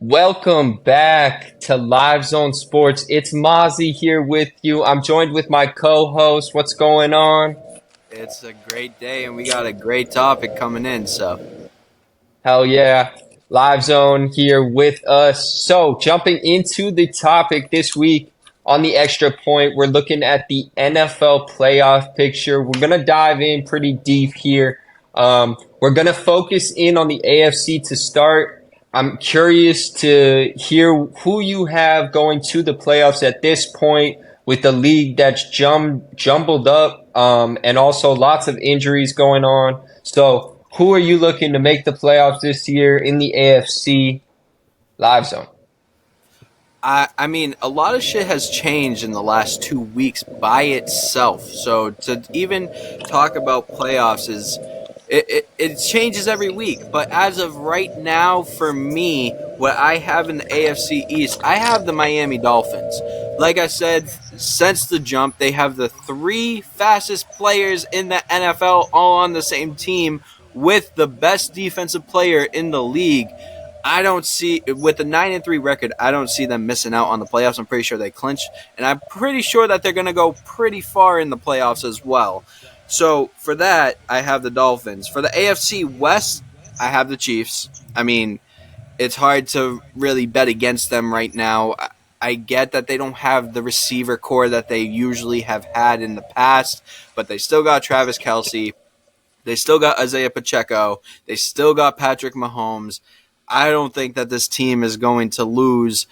Welcome back to LiveZone Sports. It's Mazzi here with you. I'm joined with my co-host. What's going on? It's a great day, and we got a great topic coming in. So, Hell yeah. LiveZone here with us. So, jumping into the topic this week on the extra point, we're looking at the NFL playoff picture. We're going to dive in pretty deep here. We're going to focus in on the AFC to start. I'm curious to hear who you have going to the playoffs at this point with the league that's jumbled up and also lots of injuries going on. So, who are you looking to make the playoffs this year in the AFC Live Zone? I mean, a lot of shit has changed in the last 2 weeks by itself. So, to even talk about playoffs is it changes every week. But as of right now, for me, what I have in the AFC East, I have the Miami Dolphins. Like I said, since the jump, they have the three fastest players in the NFL all on the same team with the best defensive player in the league. I don't see, with the 9-3 record, I don't see them missing out on the playoffs. I'm pretty sure they clinch, and I'm pretty sure that they're going to go pretty far in the playoffs as well. So for that, I have the Dolphins. For the AFC West, I have the Chiefs. I mean, it's hard to really bet against them right now. I get that they don't have the receiver core that they usually have had in the past, but they still got Travis Kelce. They still got Isaiah Pacheco. They still got Patrick Mahomes. I don't think that this team is going to lose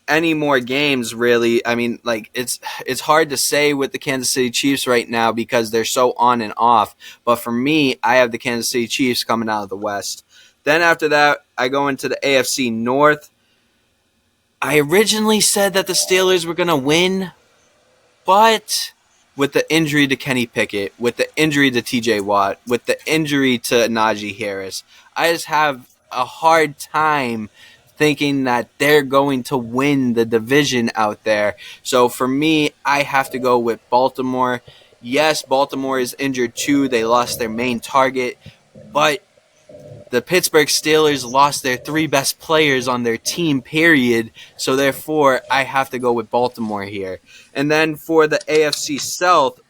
any more games, really. I mean, like, it's hard to say with the Kansas City Chiefs right now because they're so on and off. But for me, I have the Kansas City Chiefs coming out of the West. Then after that, I go into the AFC North. I originally said that the Steelers were going to win, but with the injury to Kenny Pickett, with the injury to TJ Watt, with the injury to Najee Harris, I just have a hard time thinking that they're going to win the division out there. So for me, I have to go with Baltimore. Yes, Baltimore is injured too. They lost their main target, but the Pittsburgh Steelers lost their three best players on their team, period. So therefore, I have to go with Baltimore here. And then for the AFC South,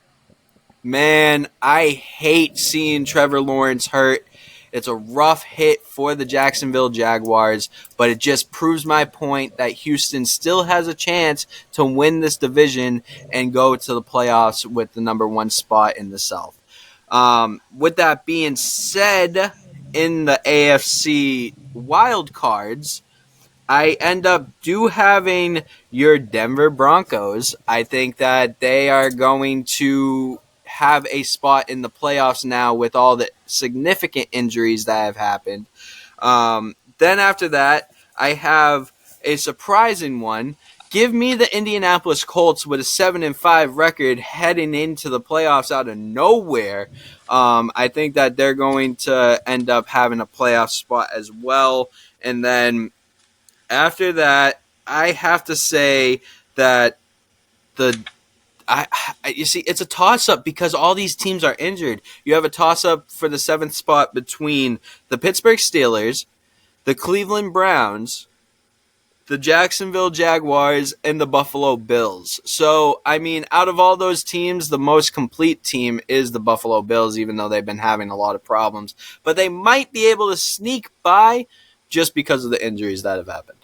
man, I hate seeing Trevor Lawrence hurt. It's a rough hit for the Jacksonville Jaguars, but it just proves my point that Houston still has a chance to win this division and go to the playoffs with the number one spot in the South. With that being said, in the AFC wild cards, I end up having your Denver Broncos. I think that they are going to have a spot in the playoffs now with all the significant injuries that have happened. Then after that, I have a surprising one. Give me the Indianapolis Colts with a 7-5 record heading into the playoffs out of nowhere. I think that they're going to end up having a playoff spot as well. And then after that, I have to say that you see, it's a toss-up because all these teams are injured. You have a toss-up for the seventh spot between the Pittsburgh Steelers, the Cleveland Browns, the Jacksonville Jaguars, and the Buffalo Bills. So, I mean, out of all those teams, the most complete team is the Buffalo Bills, even though they've been having a lot of problems. But they might be able to sneak by just because of the injuries that have happened.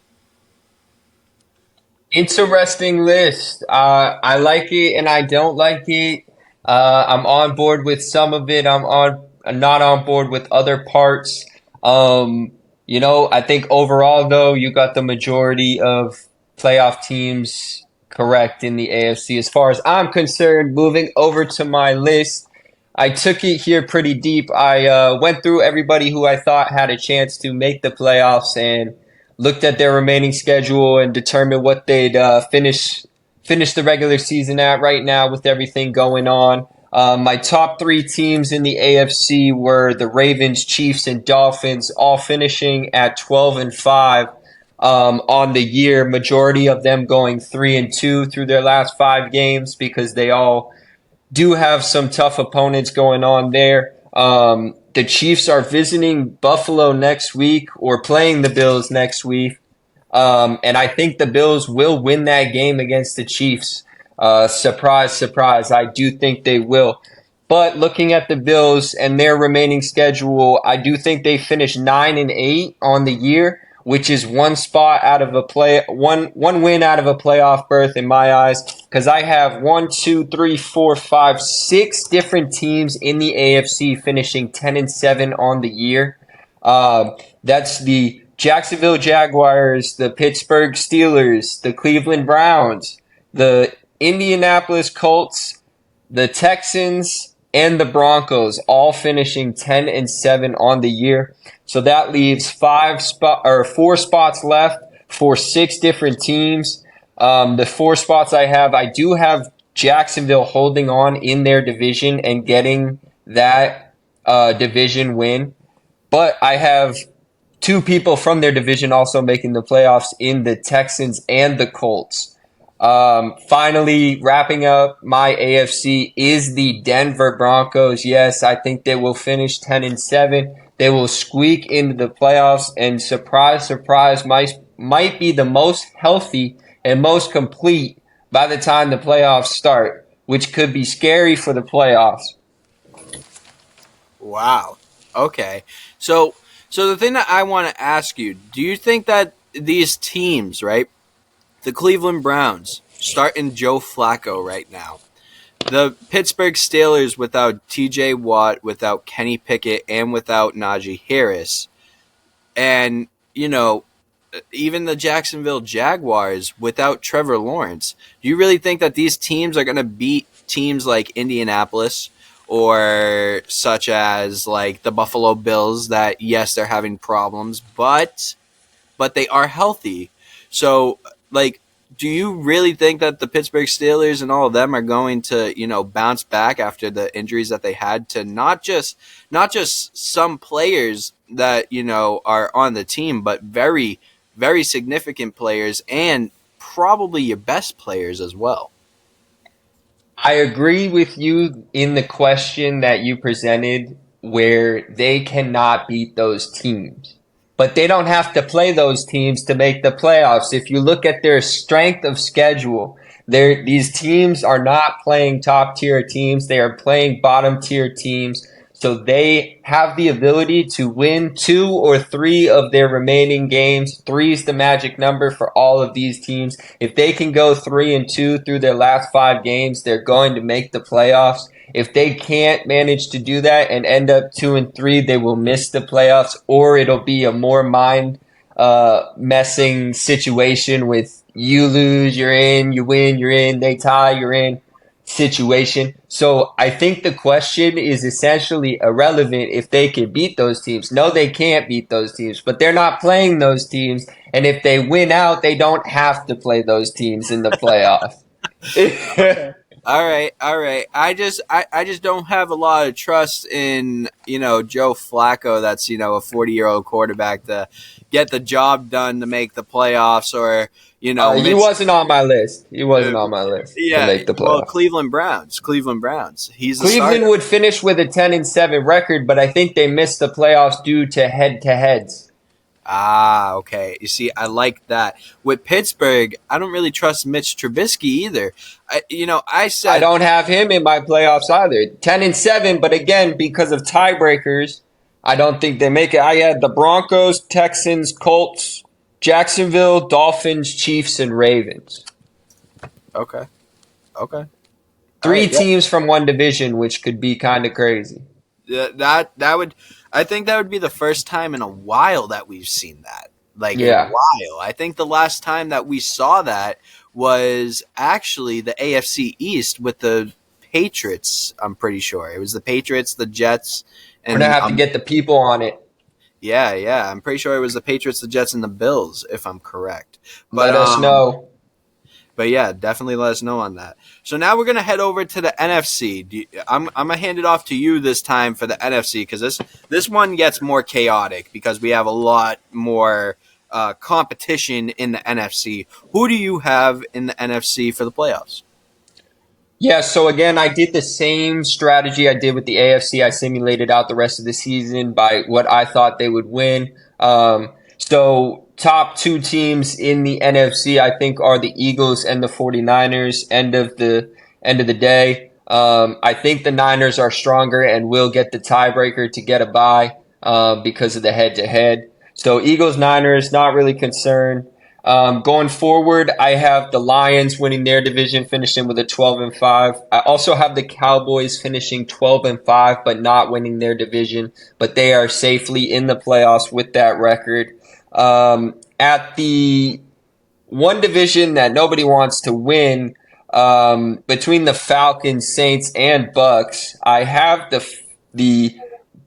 Interesting list. I like it and I don't like it. I'm on board with some of it. I'm not on board with other parts. I think overall though, you got the majority of playoff teams correct in the AFC. As far as I'm concerned, moving over to my list, I took it here pretty deep. I went through everybody who I thought had a chance to make the playoffs and looked at their remaining schedule and determined what they'd finish the regular season at right now with everything going on. My top three teams in the AFC were the Ravens, Chiefs, and Dolphins, all finishing at 12-5 on the year. Majority of them going 3-2 through their last 5 games because they all do have some tough opponents going on there. The Chiefs are visiting Buffalo next week or playing the Bills next week. And I think the Bills will win that game against the Chiefs. Surprise, surprise. I do think they will. But looking at the Bills and their remaining schedule, I do think they finish 9-8 on the year, which is one win out of a playoff berth in my eyes. Because I have 6 different teams in the AFC finishing 10-7 on the year. That's the Jacksonville Jaguars, the Pittsburgh Steelers, the Cleveland Browns, the Indianapolis Colts, the Texans, and the Broncos, all finishing 10-7 on the year. So that leaves 4 spots left for 6 different teams. The 4 spots I do have Jacksonville holding on in their division and getting that division win. But I have 2 people from their division also making the playoffs in the Texans and the Colts. Finally, wrapping up my AFC is the Denver Broncos. Yes, I think they will finish 10-7. They will squeak into the playoffs and surprise, surprise, might be the most healthy and most complete by the time the playoffs start, which could be scary for the playoffs. Wow. Okay. So the thing that I want to ask you, do you think that these teams, right? The Cleveland Browns, starting Joe Flacco right now. The Pittsburgh Steelers without TJ Watt, without Kenny Pickett, and without Najee Harris. And, even the Jacksonville Jaguars without Trevor Lawrence. Do you really think that these teams are going to beat teams like Indianapolis or such as like the Buffalo Bills that, yes, they're having problems, but they are healthy? So, do you really think that the Pittsburgh Steelers and all of them are going to, bounce back after the injuries that they had to not just some players that, are on the team, but very, very significant players and probably your best players as well? I agree with you in the question that you presented where they cannot beat those teams. But they don't have to play those teams to make the playoffs. If you look at their strength of schedule, these teams are not playing top tier teams. They are playing bottom tier teams. So they have the ability to win 2 or 3 of their remaining games. 3 is the magic number for all of these teams. If they can go 3-2 through their last 5 games, they're going to make the playoffs. If they can't manage to do that and end up 2-3, they will miss the playoffs, or it'll be a more mind messing situation with you lose, you're in, you win, you're in, they tie, you're in situation. So I think the question is essentially irrelevant if they can beat those teams. No, they can't beat those teams, but they're not playing those teams. And if they win out, they don't have to play those teams in the playoffs. All right. I just don't have a lot of trust in, Joe Flacco. That's, a 40-year-old quarterback to get the job done to make the playoffs, or, he wasn't on my list. He wasn't on my list to make the playoffs. Well, Cleveland Browns. He's Cleveland would finish with a 10-7 record, but I think they missed the playoffs due to head-to-heads. Ah, okay. You see, I like that. With Pittsburgh, I don't really trust Mitch Trubisky either. I don't have him in my playoffs either. 10-7, but again, because of tiebreakers, I don't think they make it. I had the Broncos, Texans, Colts, Jacksonville, Dolphins, Chiefs, and Ravens. Okay. 3 teams from one division, which could be kind of crazy. That would. I think that would be the first time in a while that we've seen that. In a while. I think the last time that we saw that was actually the AFC East with the Patriots, I'm pretty sure. It was the Patriots, the Jets. And we're going to have to get the people on it. Yeah. I'm pretty sure it was the Patriots, the Jets, and the Bills, if I'm correct. Let us know. But yeah, definitely let us know on that. So now we're going to head over to the NFC. I'm going to hand it off to you this time for the NFC, because this one gets more chaotic because we have a lot more competition in the NFC. Who do you have in the NFC for the playoffs? Yeah, so again, I did the same strategy I did with the AFC. I simulated out the rest of the season by what I thought they would win. So top two teams in the NFC, I think, are the Eagles and the 49ers. End of the day. I think the Niners are stronger and will get the tiebreaker to get a bye because of the head to head. So Eagles, Niners, not really concerned. Going forward, I have the Lions winning their division, finishing with a 12-5. I also have the Cowboys finishing 12-5, but not winning their division. But they are safely in the playoffs with that record. At the one division that nobody wants to win, between the Falcons, Saints, and Bucks, I have the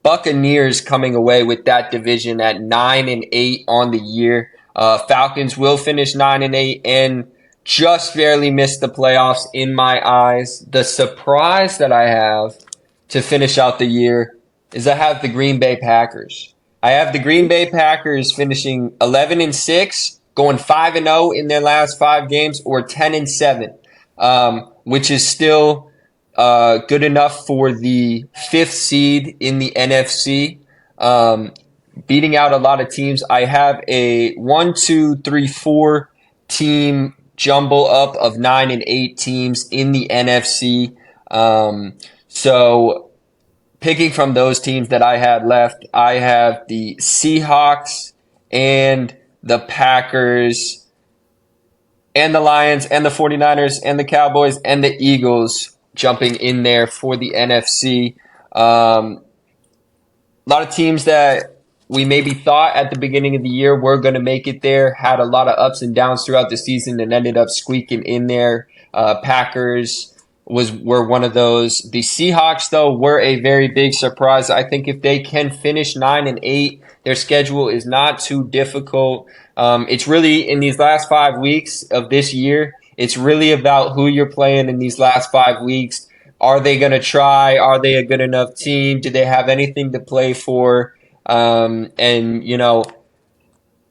Buccaneers coming away with that division at 9-8 on the year. Falcons will finish 9-8 and just barely miss the playoffs in my eyes. The surprise that I have to finish out the year is I have the Green Bay Packers. I have the Green Bay Packers finishing 11-6, going 5-0 in their last 5 games, or 10-7, which is still good enough for the fifth seed in the NFC. Beating out a lot of teams. I have a 1, 2, 3, 4 team jumble up of 9-8 teams in the NFC. So picking from those teams that I had left, I have the Seahawks and the Packers and the Lions and the 49ers and the Cowboys and the Eagles jumping in there for the NFC. A lot of teams that we maybe thought at the beginning of the year were going to make it there, had a lot of ups and downs throughout the season and ended up squeaking in there. Packers were one of those. The Seahawks, though, were a very big surprise. I think if they can finish 9-8, their schedule is not too difficult. It's really in these last 5 weeks of this year, it's really about who you're playing in these last 5 weeks. Are they going to try? Are they a good enough team? Do they have anything to play for? And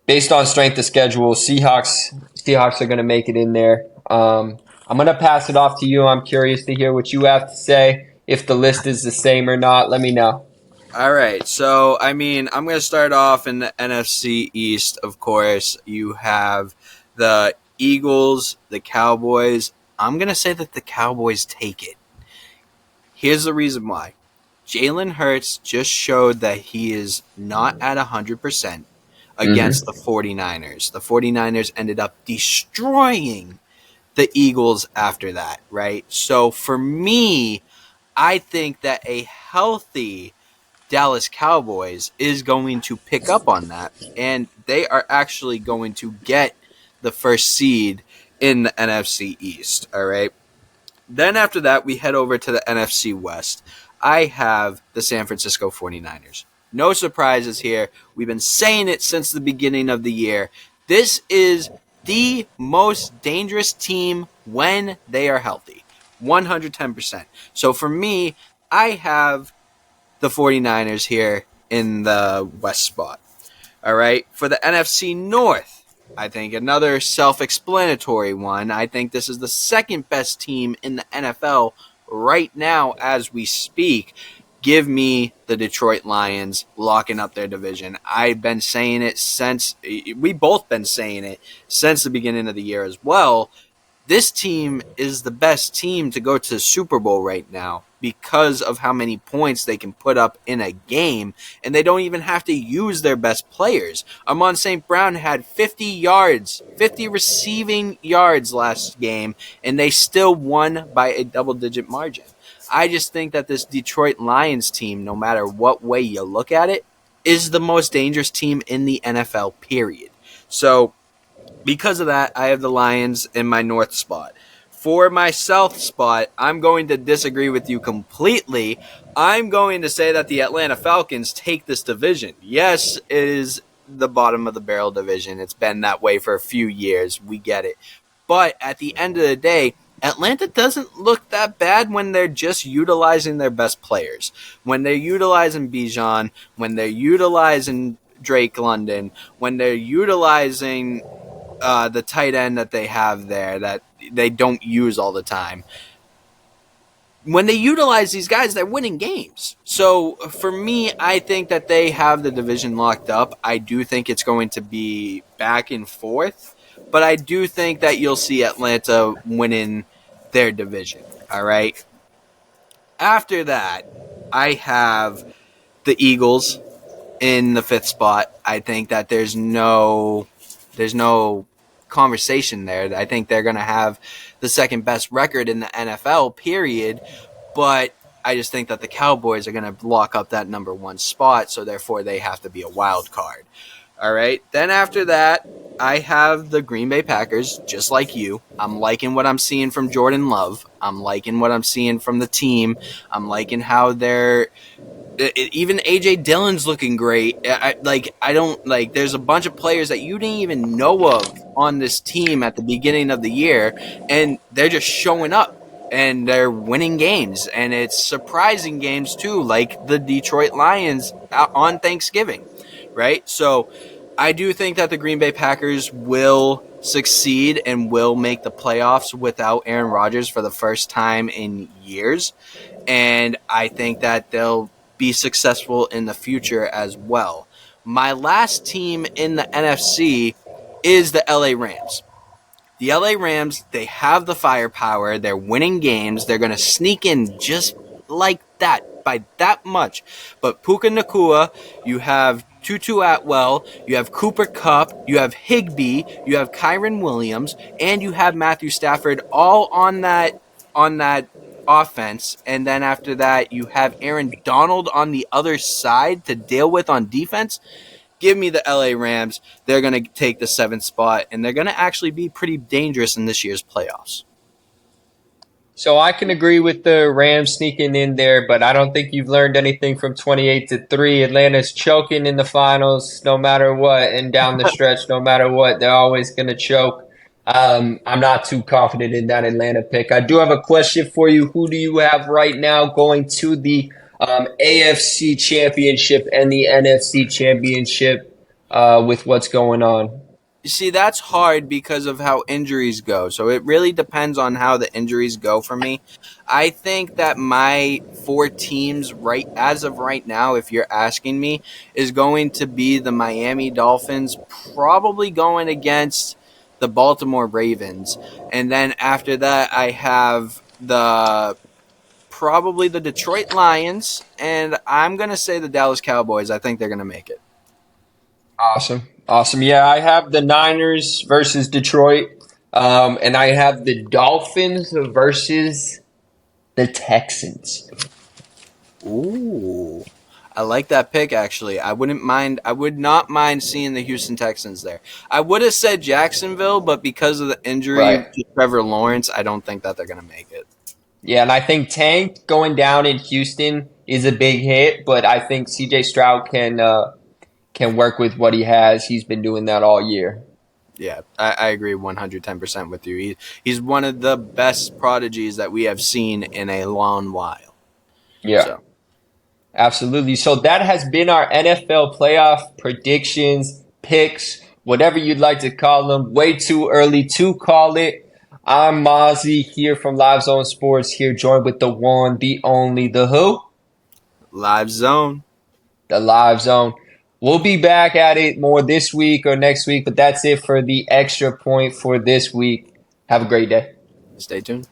based on strength of schedule, Seahawks are going to make it in there. I'm going to pass it off to you. I'm curious to hear what you have to say. If the list is the same or not, let me know. All right. So, I'm going to start off in the NFC East, of course. You have the Eagles, the Cowboys. I'm going to say that the Cowboys take it. Here's the reason why. Jalen Hurts just showed that he is not at 100% against the 49ers. The 49ers ended up destroying the Eagles after that, right? So for me, I think that a healthy Dallas Cowboys is going to pick up on that, and they are actually going to get the first seed in the NFC East, all right? Then after that, we head over to the NFC West. I have the San Francisco 49ers. No surprises here. We've been saying it since the beginning of the year. This is the most dangerous team when they are healthy. 110%. So for me, I have the 49ers here in the West spot. All right. For the NFC North, I think another self-explanatory one. I think this is the second best team in the NFL right now as we speak. Give me the Detroit Lions locking up their division. I've been saying it we've both been saying it since the beginning of the year as well. This team is the best team to go to the Super Bowl right now because of how many points they can put up in a game, and they don't even have to use their best players. Amon St. Brown had 50 receiving yards last game, and they still won by a double-digit margin. I just think that this Detroit Lions team, no matter what way you look at it, is the most dangerous team in the NFL, period. So, because of that, I have the Lions in my north spot. For my south spot, I'm going to disagree with you completely. I'm going to say that the Atlanta Falcons take this division. Yes, it is the bottom of the barrel division. It's been that way for a few years. We get it. But at the end of the day, Atlanta doesn't look that bad when they're just utilizing their best players. When they're utilizing Bijan, when they're utilizing Drake London, when they're utilizing the tight end that they have there that they don't use all the time. when they utilize these guys, they're winning games. So for me, I think that they have the division locked up. I do think it's going to be back and forth, but I do think that you'll see Atlanta winning their division. All right. After that, I have the Eagles in the fifth spot. I think that there's no conversation there. I think they're going to have the second best record in the NFL, period. But I just think that the Cowboys are going to lock up that number one spot, so therefore they have to be a wild card. All right. Then after that, I have the Green Bay Packers, just like you. I'm liking what I'm seeing from Jordan Love. I'm liking what I'm seeing from the team. I'm liking how they're even AJ Dillon's looking great. There's a bunch of players that you didn't even know of on this team at the beginning of the year, and they're just showing up and they're winning games, and it's surprising games too, like the Detroit Lions on Thanksgiving, right? So I do think that the Green Bay Packers will succeed and will make the playoffs without Aaron Rodgers for the first time in years. And I think that they'll be successful in the future as well. My last team in the NFC is the LA Rams. The LA Rams, they have the firepower. They're winning games. They're going to sneak in just like that, by that much. But Puka Nacua, you have Tutu Atwell, you have Cooper Kupp, you have Higbee, you have Kyron Williams, and you have Matthew Stafford all on that offense. And then after that, you have Aaron Donald on the other side to deal with on defense. Give me the LA Rams. They're going to take the seventh spot, and they're going to actually be pretty dangerous in this year's playoffs. So I can agree with the Rams sneaking in there, but I don't think you've learned anything from 28-3. Atlanta's choking in the finals no matter what, and down the stretch no matter what. They're always going to choke. I'm not too confident in that Atlanta pick. I do have a question for you. Who do you have right now going to the AFC Championship and the NFC Championship with what's going on? You see, that's hard because of how injuries go. So it really depends on how the injuries go for me. I think that my four teams right as of right now, if you're asking me, is going to be the Miami Dolphins, probably going against the Baltimore Ravens. And then after that, I have probably the Detroit Lions, and I'm going to say the Dallas Cowboys. I think they're going to make it. Awesome. Awesome. Yeah, I have the Niners versus Detroit, and I have the Dolphins versus the Texans. Ooh. I like that pick, actually. I would not mind seeing the Houston Texans there. I would have said Jacksonville, but because of the injury Right. to Trevor Lawrence, I don't think that they're going to make it. Yeah, and I think Tank going down in Houston is a big hit, but I think CJ Stroud can work with what he has. He's been doing that all year. Yeah, I agree 110% with you. He's one of the best prodigies that we have seen in a long while. Yeah. So. Absolutely. So that has been our NFL playoff predictions, picks, whatever you'd like to call them. Way too early to call it. I'm Mazzi here from LiveZone Sports, here joined with the one, the only, the who? Live Zone. The Live Zone. We'll be back at it more this week or next week, but that's it for the extra point for this week. Have a great day. Stay tuned.